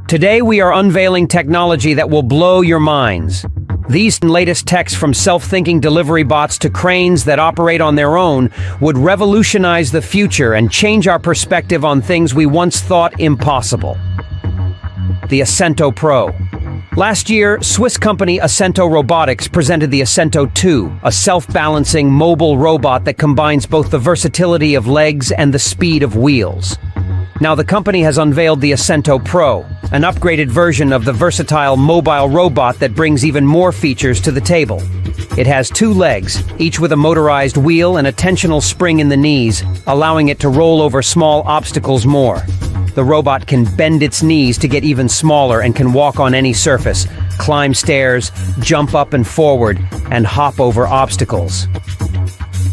Today we are unveiling technology that will blow your minds. These latest techs, from self-thinking delivery bots to cranes that operate on their own, would revolutionize the future and change our perspective on things we once thought impossible. The Ascento Pro. Last year, Swiss company Ascento Robotics presented the Ascento 2, a self-balancing mobile robot that combines both the versatility of legs and the speed of wheels. Now the company has unveiled the Ascento Pro, an upgraded version of the versatile mobile robot that brings even more features to the table. It has 2 legs, each with a motorized wheel and a tensional spring in the knees, allowing it to roll over small obstacles more. The robot can bend its knees to get even smaller and can walk on any surface, climb stairs, jump up and forward, and hop over obstacles.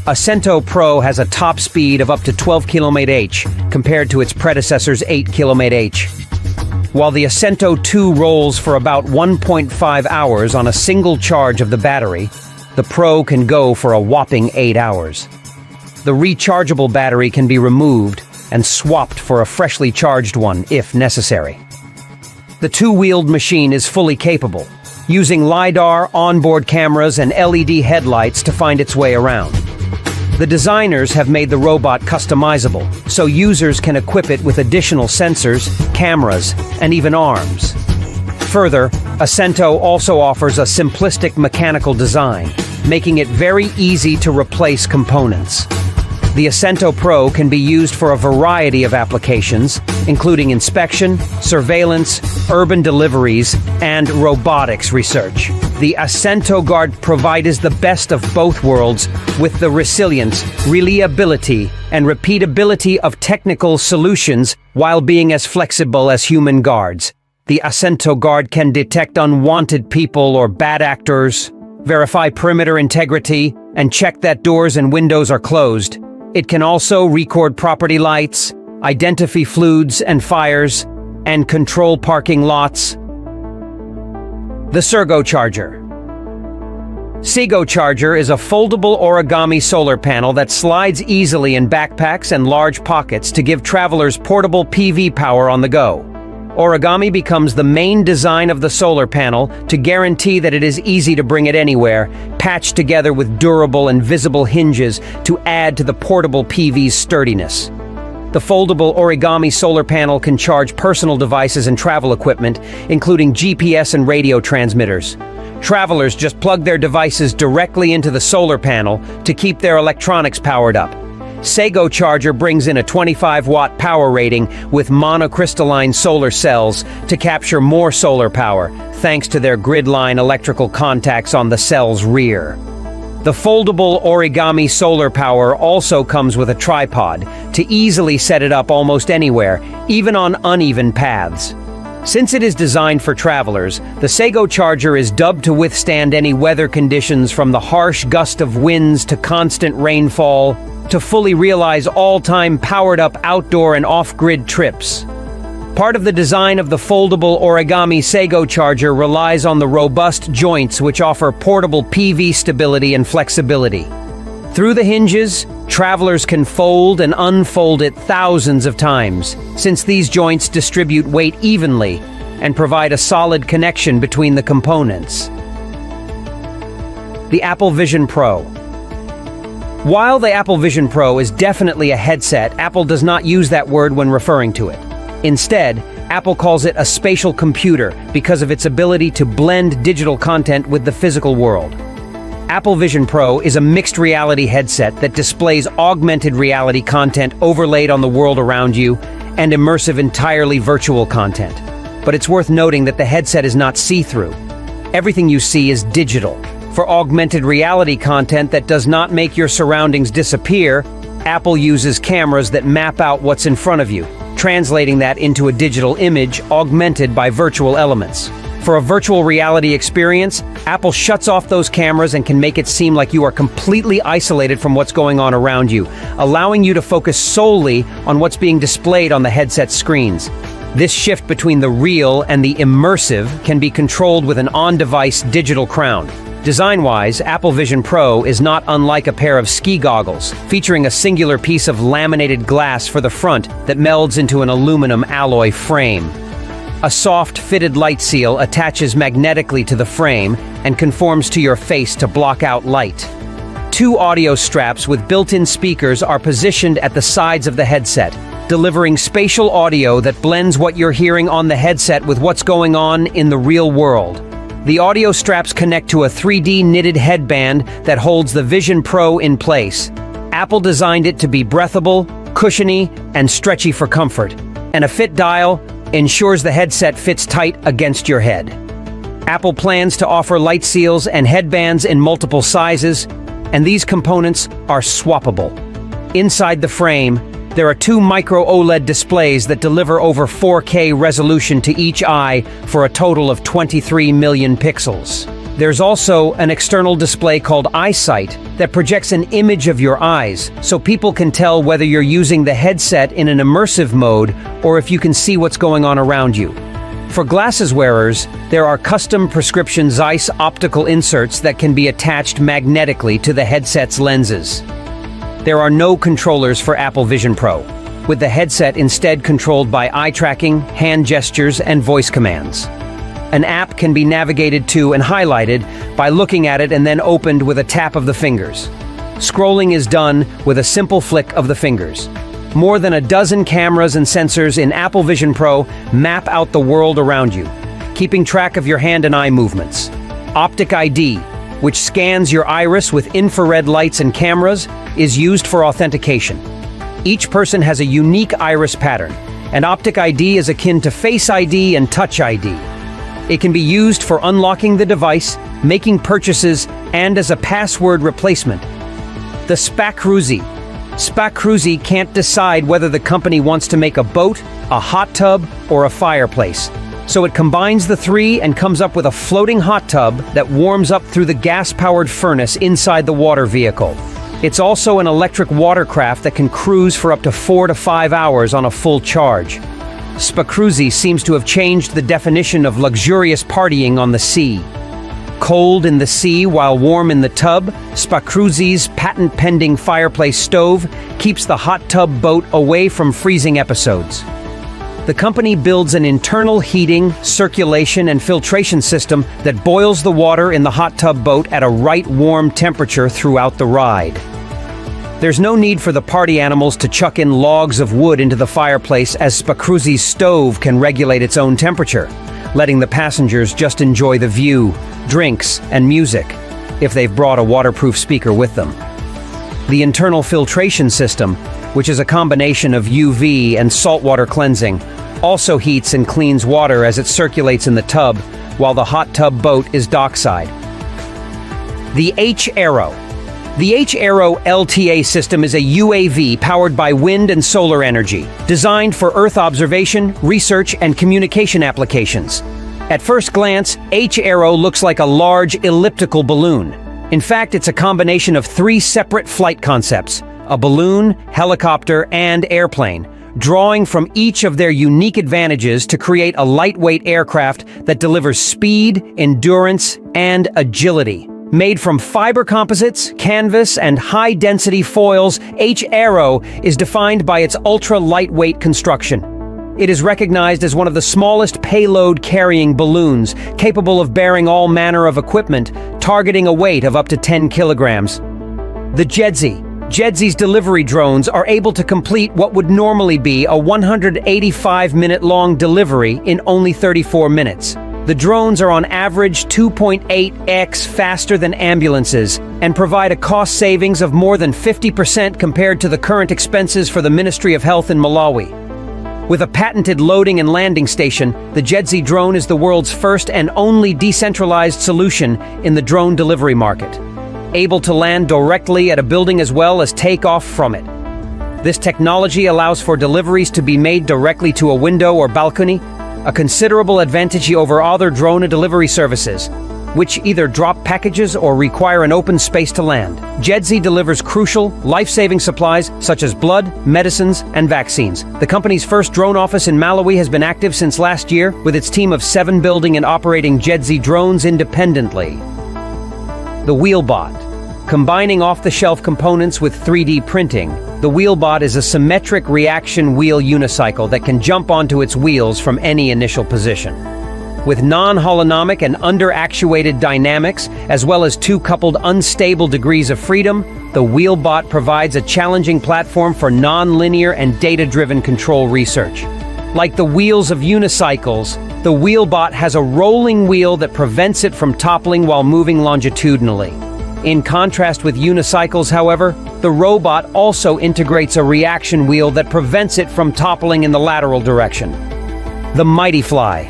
Ascento Pro has a top speed of up to 12 km/h, compared to its predecessor's 8 km/h. While the Ascento 2 rolls for about 1.5 hours on a single charge of the battery, the Pro can go for a whopping 8 hours. The rechargeable battery can be removed and swapped for a freshly charged one if necessary. The 2-wheeled machine is fully capable, using LiDAR, onboard cameras, and LED headlights to find its way around. The designers have made the robot customizable, so users can equip it with additional sensors, cameras, and even arms. Further, Ascento also offers a simplistic mechanical design, making it very easy to replace components. The Ascento Pro can be used for a variety of applications, including inspection, surveillance, urban deliveries, and robotics research. The Ascento Guard provides the best of both worlds with the resilience, reliability, and repeatability of technical solutions while being as flexible as human guards. The Ascento Guard can detect unwanted people or bad actors, verify perimeter integrity, and check that doors and windows are closed. It can also record property lights, identify floods and fires, and control parking lots. The Sergo Charger. Sergo Charger is a foldable origami solar panel that slides easily in backpacks and large pockets to give travelers portable PV power on the go. Origami becomes the main design of the solar panel to guarantee that it is easy to bring it anywhere, patched together with durable and visible hinges to add to the portable PV's sturdiness. The foldable origami solar panel can charge personal devices and travel equipment, including GPS and radio transmitters. Travelers just plug their devices directly into the solar panel to keep their electronics powered up. Sergo Charger brings in a 25-watt power rating with monocrystalline solar cells to capture more solar power, thanks to their grid-line electrical contacts on the cell's rear. The foldable origami solar power also comes with a tripod to easily set it up almost anywhere, even on uneven paths. Since it is designed for travelers, the Sergo Charger is dubbed to withstand any weather conditions, from the harsh gust of winds to constant rainfall, to fully realize all-time powered-up outdoor and off-grid trips. Part of the design of the foldable origami Sergo Charger relies on the robust joints, which offer portable PV stability and flexibility. Through the hinges, travelers can fold and unfold it thousands of times, since these joints distribute weight evenly and provide a solid connection between the components. The Apple Vision Pro. While the Apple Vision Pro is definitely a headset, Apple does not use that word when referring to it. Instead, Apple calls it a spatial computer because of its ability to blend digital content with the physical world. Apple Vision Pro is a mixed reality headset that displays augmented reality content overlaid on the world around you and immersive, entirely virtual content. But it's worth noting that the headset is not see-through. Everything you see is digital. For augmented reality content that does not make your surroundings disappear, Apple uses cameras that map out what's in front of you, translating that into a digital image augmented by virtual elements. For a virtual reality experience, Apple shuts off those cameras and can make it seem like you are completely isolated from what's going on around you, allowing you to focus solely on what's being displayed on the headset screens. This shift between the real and the immersive can be controlled with an on-device digital crown. Design-wise, Apple Vision Pro is not unlike a pair of ski goggles, featuring a singular piece of laminated glass for the front that melds into an aluminum alloy frame. A soft, fitted light seal attaches magnetically to the frame and conforms to your face to block out light. 2 audio straps with built-in speakers are positioned at the sides of the headset, delivering spatial audio that blends what you're hearing on the headset with what's going on in the real world. The audio straps connect to a 3D knitted headband that holds the Vision Pro in place. Apple designed it to be breathable, cushiony, and stretchy for comfort, and a fit dial ensures the headset fits tight against your head. Apple plans to offer light seals and headbands in multiple sizes, and these components are swappable. Inside the frame, there are 2 micro OLED displays that deliver over 4K resolution to each eye for a total of 23 million pixels. There's also an external display called EyeSight that projects an image of your eyes, so people can tell whether you're using the headset in an immersive mode or if you can see what's going on around you. For glasses wearers, there are custom prescription Zeiss optical inserts that can be attached magnetically to the headset's lenses. There are no controllers for Apple Vision Pro, with the headset instead controlled by eye tracking, hand gestures, and voice commands. An app can be navigated to and highlighted by looking at it and then opened with a tap of the fingers. Scrolling is done with a simple flick of the fingers. More than a dozen cameras and sensors in Apple Vision Pro map out the world around you, keeping track of your hand and eye movements. Optic ID, which scans your iris with infrared lights and cameras, is used for authentication. Each person has a unique iris pattern, and Optic ID is akin to Face ID and Touch ID. It can be used for unlocking the device, making purchases, and as a password replacement. The Spacruzzi can't decide whether the company wants to make a boat, a hot tub, or a fireplace. So it combines the 3 and comes up with a floating hot tub that warms up through the gas-powered furnace inside the water vehicle. It's also an electric watercraft that can cruise for up to 4 to 5 hours on a full charge. Spacruzzi seems to have changed the definition of luxurious partying on the sea. Cold in the sea while warm in the tub, Spacruzzi's patent-pending fireplace stove keeps the hot tub boat away from freezing episodes. The company builds an internal heating, circulation, and filtration system that boils the water in the hot tub boat at a right warm temperature throughout the ride. There's no need for the party animals to chuck in logs of wood into the fireplace, as Spacruzzi's stove can regulate its own temperature, letting the passengers just enjoy the view, drinks, and music, if they've brought a waterproof speaker with them. The internal filtration system, which is a combination of UV and saltwater cleansing, also heats and cleans water as it circulates in the tub, while the hot tub boat is dockside. The H-Aero. The H-Aero LTA system is a UAV powered by wind and solar energy, designed for Earth observation, research, and communication applications. At first glance, H-Aero looks like a large elliptical balloon. In fact, it's a combination of 3 separate flight concepts: a balloon, helicopter, and airplane, drawing from each of their unique advantages to create a lightweight aircraft that delivers speed, endurance, and agility. Made from fiber composites, canvas, and high-density foils, H-Aero is defined by its ultra-lightweight construction. It is recognized as one of the smallest payload-carrying balloons, capable of bearing all manner of equipment, targeting a weight of up to 10 kilograms. The Jedzi delivery drones are able to complete what would normally be a 185-minute-long delivery in only 34 minutes. The drones are on average 2.8x faster than ambulances and provide a cost savings of more than 50% compared to the current expenses for the Ministry of Health in Malawi. With a patented loading and landing station, the Jedzi drone is the world's first and only decentralized solution in the drone delivery market, able to land directly at a building as well as take off from it. This technology allows for deliveries to be made directly to a window or balcony, a considerable advantage over other drone delivery services, which either drop packages or require an open space to land. Jedzi delivers crucial, life-saving supplies such as blood, medicines, and vaccines. The company's first drone office in Malawi has been active since last year, with its team of 7 building and operating Jedzi drones independently. The Wheelbot. Combining off-the-shelf components with 3D printing, the Wheelbot is a symmetric reaction wheel unicycle that can jump onto its wheels from any initial position. With non-holonomic and under-actuated dynamics, as well as two coupled unstable degrees of freedom, the Wheelbot provides a challenging platform for non-linear and data-driven control research. Like the wheels of unicycles, the Wheelbot has a rolling wheel that prevents it from toppling while moving longitudinally. In contrast with unicycles, however, the robot also integrates a reaction wheel that prevents it from toppling in the lateral direction. The Mighty Fly.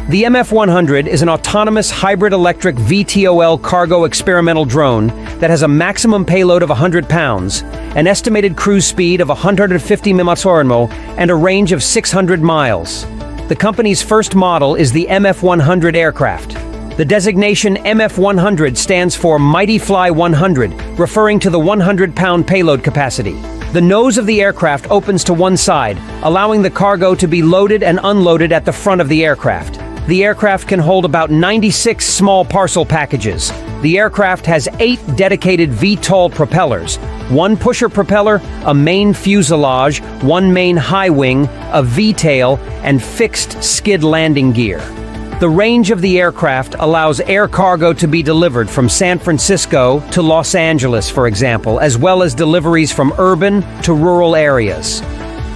The MF-100 is an autonomous hybrid electric VTOL cargo experimental drone that has a maximum payload of 100 pounds, an estimated cruise speed of 150 mph, and a range of 600 miles. The company's first model is the MF-100 aircraft. The designation MF-100 stands for Mighty Fly 100, referring to the 100-pound payload capacity. The nose of the aircraft opens to one side, allowing the cargo to be loaded and unloaded at the front of the aircraft. The aircraft can hold about 96 small parcel packages. The aircraft has 8 dedicated VTOL propellers, 1 pusher propeller, a main fuselage, 1 main high wing, a V-tail, and fixed skid landing gear. The range of the aircraft allows air cargo to be delivered from San Francisco to Los Angeles, for example, as well as deliveries from urban to rural areas.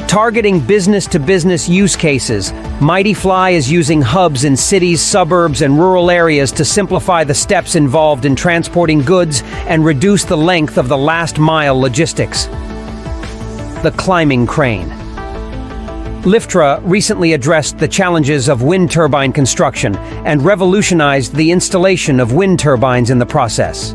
Targeting business-to-business use cases, Mighty Fly is using hubs in cities, suburbs, and rural areas to simplify the steps involved in transporting goods and reduce the length of the last-mile logistics. The climbing crane. Liftra recently addressed the challenges of wind turbine construction and revolutionized the installation of wind turbines in the process.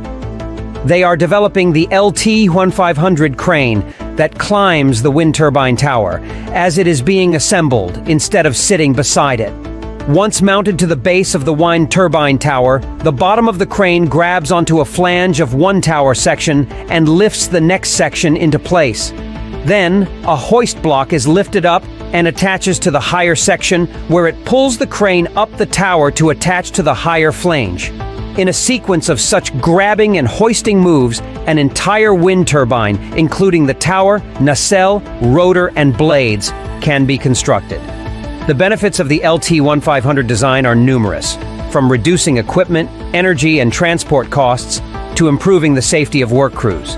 They are developing the LT-1500 crane that climbs the wind turbine tower as it is being assembled instead of sitting beside it. Once mounted to the base of the wind turbine tower, the bottom of the crane grabs onto a flange of one tower section and lifts the next section into place. Then, a hoist block is lifted up and attaches to the higher section, where it pulls the crane up the tower to attach to the higher flange. In a sequence of such grabbing and hoisting moves, an entire wind turbine, including the tower, nacelle, rotor, and blades, can be constructed. The benefits of the LT-1500 design are numerous, from reducing equipment, energy, and transport costs to improving the safety of work crews.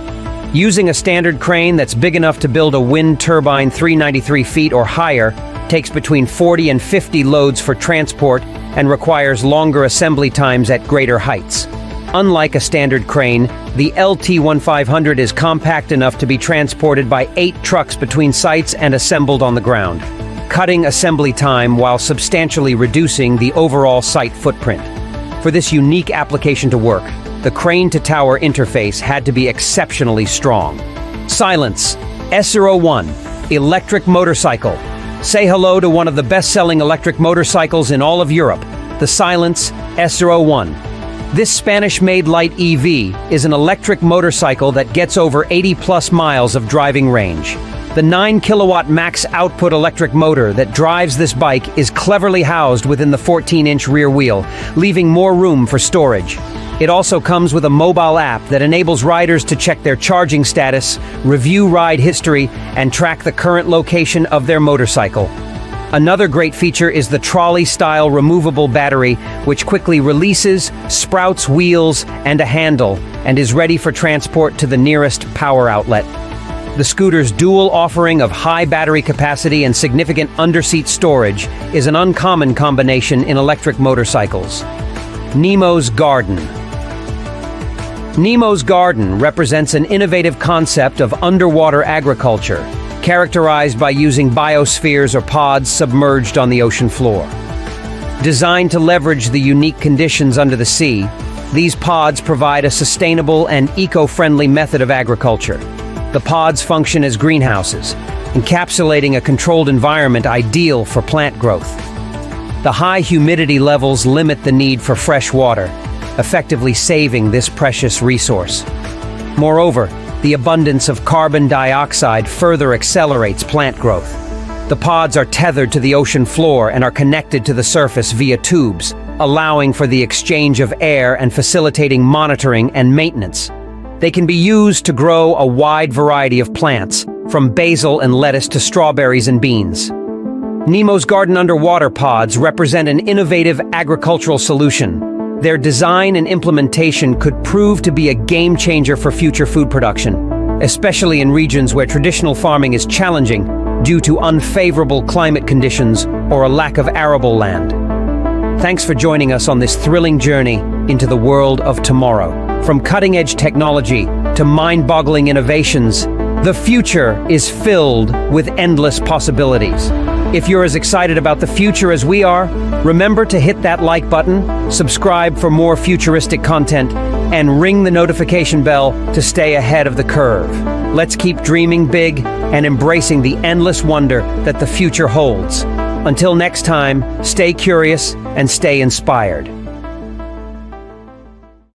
Using a standard crane that's big enough to build a wind turbine 393 feet or higher takes between 40 and 50 loads for transport and requires longer assembly times at greater heights. Unlike a standard crane, the LT-1500 is compact enough to be transported by 8 trucks between sites and assembled on the ground, cutting assembly time while substantially reducing the overall site footprint. For this unique application to work, the crane-to-tower interface had to be exceptionally strong. Silence. S01, electric motorcycle. Say hello to one of the best-selling electric motorcycles in all of Europe, the Silence S01. This Spanish-made light EV is an electric motorcycle that gets over 80-plus miles of driving range. The 9-kilowatt max output electric motor that drives this bike is cleverly housed within the 14-inch rear wheel, leaving more room for storage. It also comes with a mobile app that enables riders to check their charging status, review ride history, and track the current location of their motorcycle. Another great feature is the trolley-style removable battery, which quickly releases, sprouts wheels and a handle, and is ready for transport to the nearest power outlet. The scooter's dual offering of high battery capacity and significant underseat storage is an uncommon combination in electric motorcycles. Nemo's Garden. Nemo's Garden represents an innovative concept of underwater agriculture, characterized by using biospheres or pods submerged on the ocean floor. Designed to leverage the unique conditions under the sea, these pods provide a sustainable and eco-friendly method of agriculture. The pods function as greenhouses, encapsulating a controlled environment ideal for plant growth. The high humidity levels limit the need for fresh water, effectively saving this precious resource. Moreover, the abundance of carbon dioxide further accelerates plant growth. The pods are tethered to the ocean floor and are connected to the surface via tubes, allowing for the exchange of air and facilitating monitoring and maintenance. They can be used to grow a wide variety of plants, from basil and lettuce to strawberries and beans. Nemo's Garden Underwater Pods represent an innovative agricultural solution. Their design and implementation could prove to be a game changer for future food production, especially in regions where traditional farming is challenging due to unfavorable climate conditions or a lack of arable land. Thanks for joining us on this thrilling journey into the world of tomorrow. From cutting-edge technology to mind-boggling innovations, the future is filled with endless possibilities. If you're as excited about the future as we are, remember to hit that like button, subscribe for more futuristic content, and ring the notification bell to stay ahead of the curve. Let's keep dreaming big and embracing the endless wonder that the future holds. Until next time, stay curious and stay inspired.